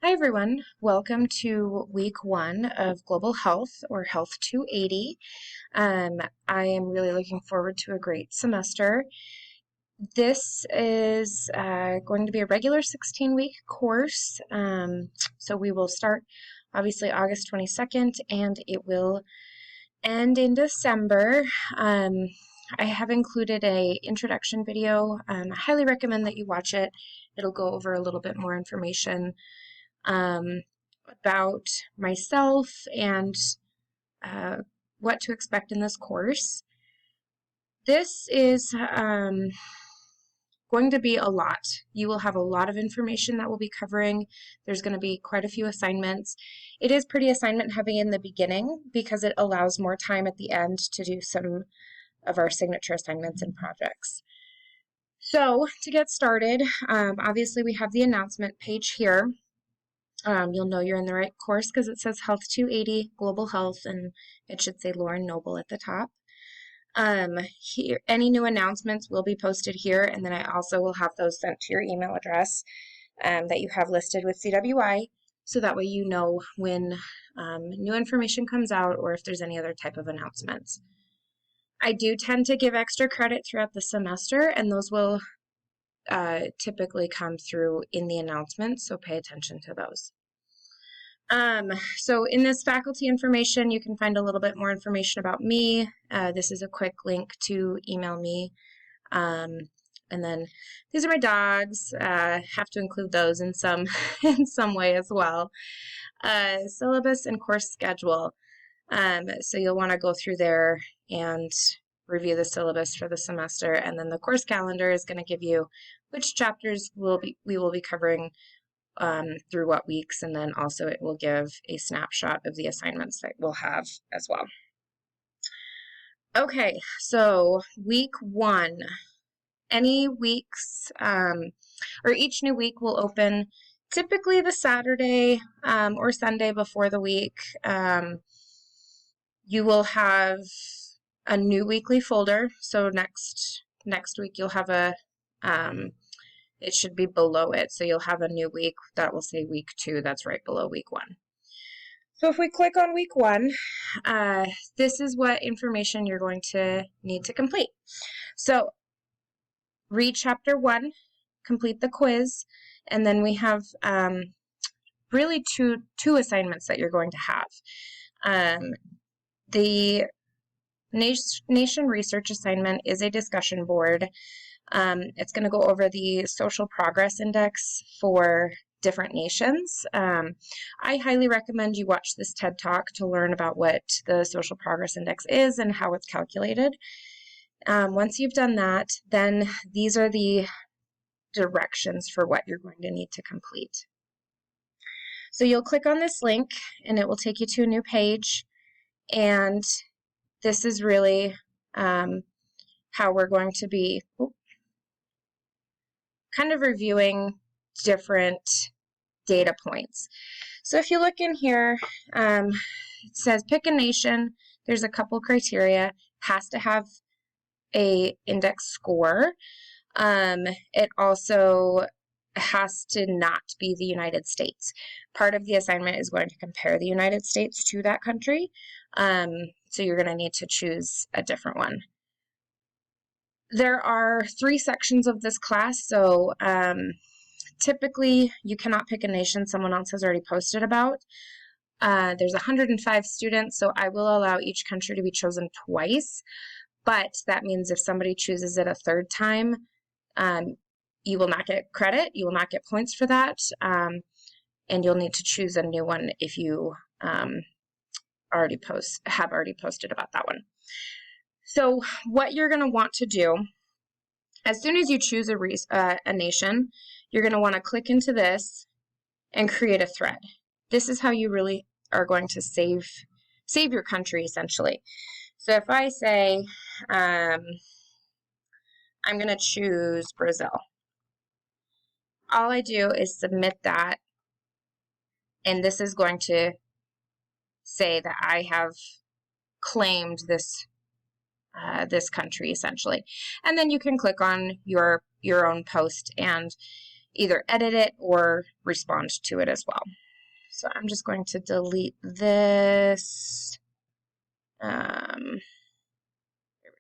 Hi everyone, welcome to week 1 of Global Health or Health 280. I am really looking forward to a great semester. This is going to be a regular 16-week course, so we will start obviously August 22nd and it will end in December. I have included a introduction video. I highly recommend that you watch it. It'll go over a little bit more information about myself and what to expect in this course. This is going to be a lot. You will have a lot of information that we'll be covering. There's going to be quite a few assignments. It is pretty assignment heavy in the beginning because it allows more time at the end to do some of our signature assignments and projects. So to get started, obviously we have the announcement page here. You'll know you're in the right course because it says Health 280 Global Health, and it should say Lauren Noble at the top. Here, any new announcements will be posted here, and then I also will have those sent to your email address that you have listed with CWI, so that way you know when new information comes out or if there's any other type of announcements. I do tend to give extra credit throughout the semester, and those will typically come through in the announcements, so pay attention to those. So in this faculty information, you can find a little bit more information about me. This is a quick link to email me. And then these are my dogs. Have to include those in some in some way as well. Syllabus and course schedule. So you'll want to go through there and review the syllabus for the semester, and then the course calendar is going to give you which chapters we will be covering through what weeks, and then also it will give a snapshot of the assignments that we'll have as well. Okay, so week 1. Any weeks or each new week will open typically the Saturday or Sunday before the week. You will have a new weekly folder. So next week you'll have a it should be below it. So you'll have a new week that will say week 2. That's right below week 1. So if we click on week 1, this is what information you're going to need to complete. So read chapter 1, complete the quiz, and then we have really two assignments that you're going to have. The Nation Research assignment is a discussion board. It's going to go over the Social Progress Index for different nations. I highly recommend you watch this TED Talk to learn about what the Social Progress Index is and how it's calculated. Once you've done that, then these are the directions for what you're going to need to complete. So you'll click on this link and it will take you to a new page, and this is really how we're going to be kind of reviewing different data points. So if you look in here, it says pick a nation. There's a couple criteria. Has to have a index score. It also has to not be the United States. Part of the assignment is going to compare the United States to that country. So you're going to need to choose a different one. There are 3 sections of this class, so typically you cannot pick a nation someone else has already posted about. There's 105 students, so I will allow each country to be chosen twice, but that means if somebody chooses it a third time, you will not get credit, you will not get points for that, and you'll need to choose a new one if you have already posted about that one. So what you're going to want to do, as soon as you choose a nation, you're going to want to click into this and create a thread. This is how you really are going to save your country, essentially. So if I say, I'm going to choose Brazil, all I do is submit that, and this is going to say that I have claimed this country, essentially. And then you can click on your own post, and either edit it or respond to it as well. So I'm just going to delete this. There we go.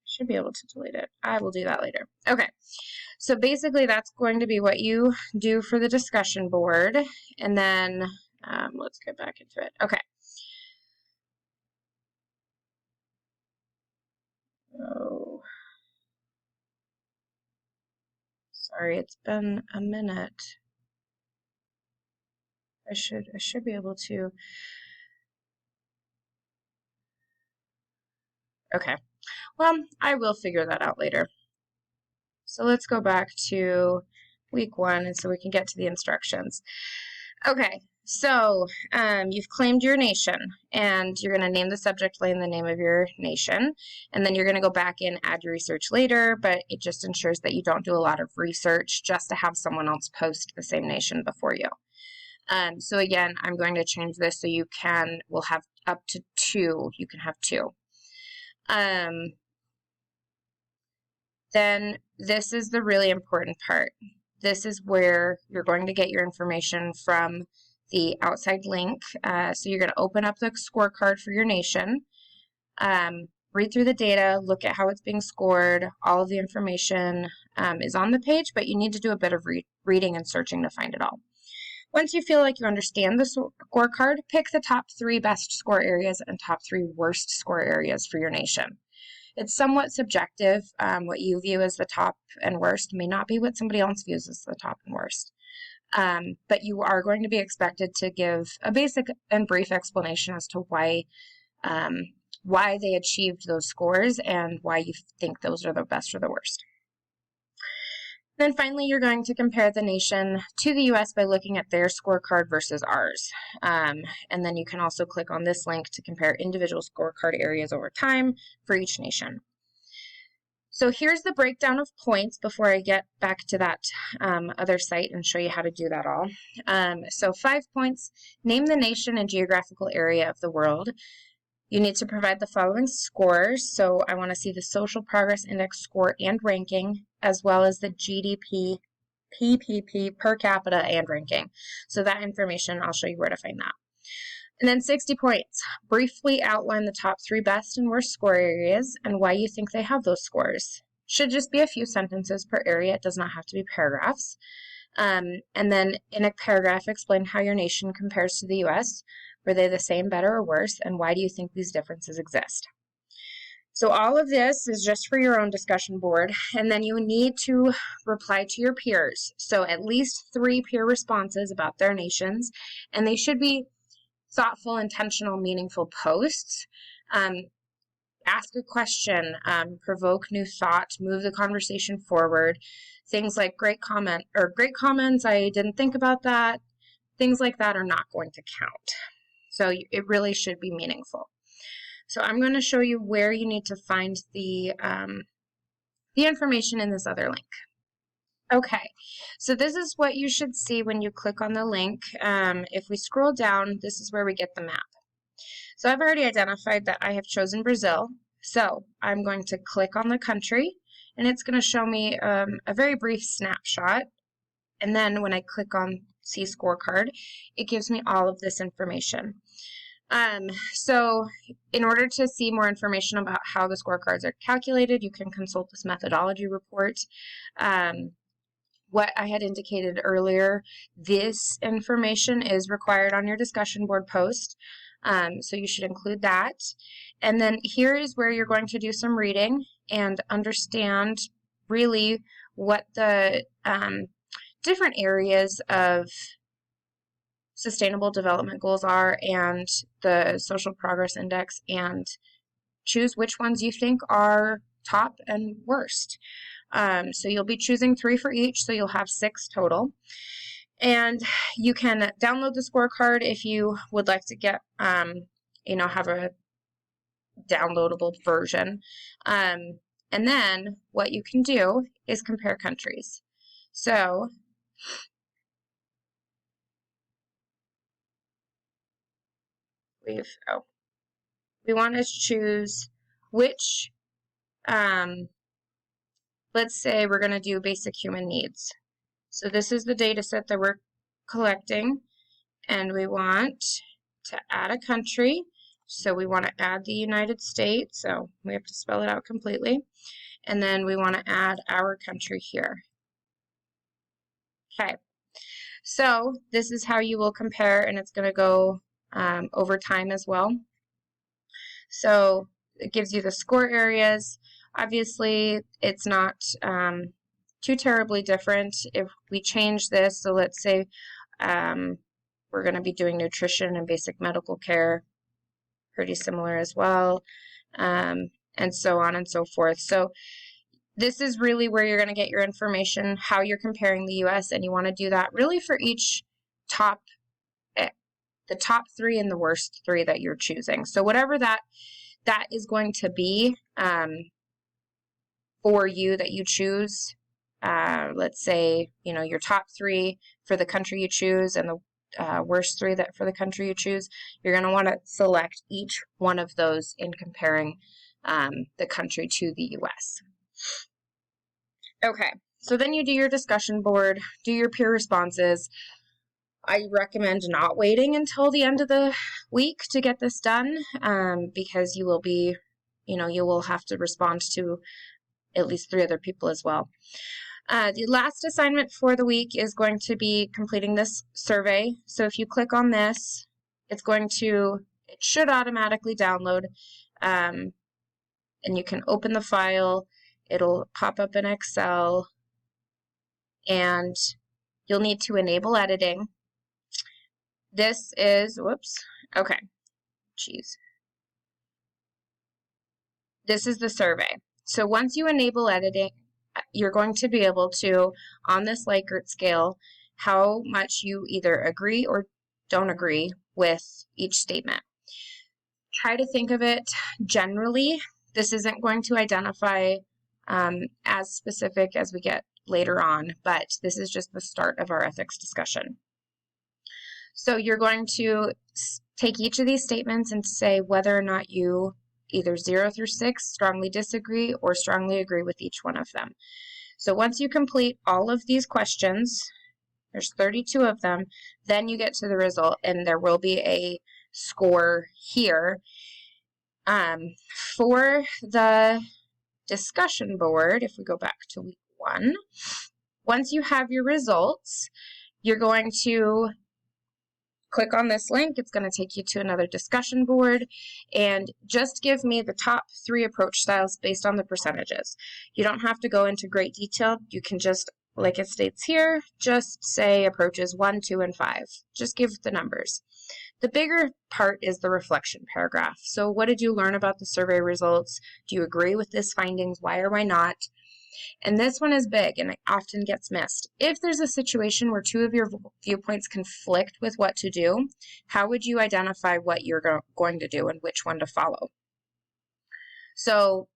Should be able to delete it. I will do that later. Okay, so basically that's going to be what you do for the discussion board. And then let's get back into it. Okay. Oh, sorry, it's been a minute. I should be able to. Okay. Well, I will figure that out later. So let's go back to week 1 and so we can get to the instructions. Okay, so you've claimed your nation and you're going to name the subject line the name of your nation, and then you're going to go back and add your research later, but it just ensures that you don't do a lot of research just to have someone else post the same nation before you. So again, I'm going to change this so we'll have up to 2. You can have 2. Then this is the really important part. This is where you're going to get your information from the outside link. So you're going to open up the scorecard for your nation, read through the data, look at how it's being scored. All of the information is on the page, but you need to do a bit of reading and searching to find it all. Once you feel like you understand the scorecard, pick the top 3 best score areas and top 3 worst score areas for your nation. It's somewhat subjective. What you view as the top and worst may not be what somebody else views as the top and worst. But you are going to be expected to give a basic and brief explanation as to why they achieved those scores and why you think those are the best or the worst. Then finally, you're going to compare the nation to the U.S. by looking at their scorecard versus ours. And then you can also click on this link to compare individual scorecard areas over time for each nation. So here's the breakdown of points before I get back to that other site and show you how to do that all. So 5 points, name the nation and geographical area of the world. You need to provide the following scores. So I want to see the Social Progress Index score and ranking, as well as the GDP, PPP, per capita, and ranking. So that information, I'll show you where to find that. And then 60 points. Briefly outline the top 3 best and worst score areas and why you think they have those scores. Should just be a few sentences per area. It does not have to be paragraphs. And then in a paragraph, explain how your nation compares to the U.S. Were they the same, better, or worse, and why do you think these differences exist? So all of this is just for your own discussion board, and then you need to reply to your peers. So at least 3 peer responses about their nations, and they should be thoughtful, intentional, meaningful posts. Ask a question, provoke new thought, move the conversation forward. Things like great comment or great comments, I didn't think about that. Things like that are not going to count. So it really should be meaningful. So I'm going to show you where you need to find the information in this other link. Okay, so this is what you should see when you click on the link. If we scroll down, this is where we get the map. So I've already identified that I have chosen Brazil. So I'm going to click on the country, and it's going to show me a very brief snapshot. And then when I click on See Scorecard, it gives me all of this information. So in order to see more information about how the scorecards are calculated, you can consult this methodology report. What I had indicated earlier, this information is required on your discussion board post, so you should include that. And then here is where you're going to do some reading and understand really what the different areas of Sustainable Development Goals are and the Social Progress Index, and choose which ones you think are top and worst. So you'll be choosing 3 for each, so you'll have 6 total. And you can download the scorecard if you would like to get, have a downloadable version. And then what you can do is compare countries. So we want to choose which, let's say we're going to do basic human needs. So this is the data set that we're collecting, and we want to add a country. So we want to add the United States, so we have to spell it out completely. And then we want to add our country here. Okay, so this is how you will compare, and it's going to go over time as well. So it gives you the score areas. Obviously, it's not too terribly different. If we change this, so let's say we're going to be doing nutrition and basic medical care, pretty similar as well, and so on and so forth. So this is really where you're going to get your information, how you're comparing the U.S., and you want to do that really for each the top 3 and the worst 3 that you're choosing. So whatever that is going to be for you that you choose, let's say, you know, your top 3 for the country you choose and the worst 3 that for the country you choose, you're going to want to select each one of those in comparing the country to the U.S. Okay, so then you do your discussion board, do your peer responses. I recommend not waiting until the end of the week to get this done because you will be, you know, you will have to respond to at least 3 other people as well. The last assignment for the week is going to be completing this survey. So if you click on this, it should automatically download, and you can open the file. It'll pop up in Excel, and you'll need to enable editing. This is, This is the survey. So once you enable editing, you're going to be able to, on this Likert scale, how much you either agree or don't agree with each statement. Try to think of it generally. This isn't going to identify as specific as we get later on, but this is just the start of our ethics discussion. So you're going to take each of these statements and say whether or not you either 0 through 6 strongly disagree or strongly agree with each one of them. So once you complete all of these questions, there's 32 of them, then you get to the result, and there will be a score here. For the discussion board, if we go back to week 1, once you have your results, you're going to click on this link. It's going to take you to another discussion board, and just give me the top 3 approach styles based on the percentages. You don't have to go into great detail. You can just, like it states here, just say approaches 1, 2, and 5. Just give the numbers. The bigger part is the reflection paragraph. So what did you learn about the survey results? Do you agree with these findings? Why or why not? And this one is big, and it often gets missed. If there's a situation where 2 of your viewpoints conflict with what to do, how would you identify what you're going to do and which one to follow? So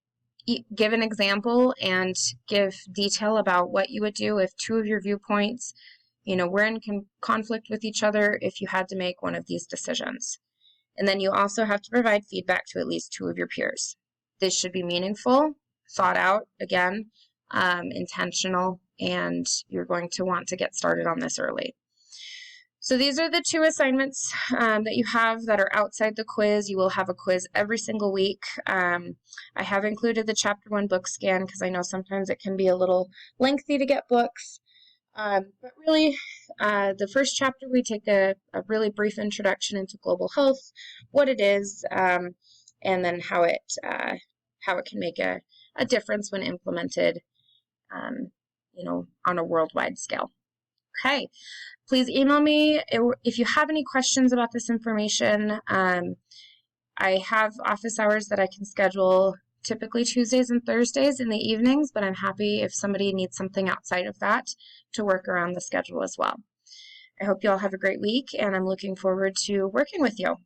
give an example and give detail about what you would do if 2 of your viewpoints, you know, were in conflict with each other if you had to make one of these decisions. And then you also have to provide feedback to at least 2 of your peers. This should be meaningful, thought out, again, intentional, and you're going to want to get started on this early. So these are the 2 assignments that you have that are outside the quiz. You will have a quiz every single week. I have included the Chapter 1 book scan because I know sometimes it can be a little lengthy to get books. But really, the first chapter, we take a really brief introduction into global health, what it is, and then how it can make a difference when implemented, you know, on a worldwide scale. Okay, please email me if you have any questions about this information. I have office hours that I can schedule, typically Tuesdays and Thursdays in the evenings, but I'm happy if somebody needs something outside of that to work around the schedule as well. I hope you all have a great week, and I'm looking forward to working with you.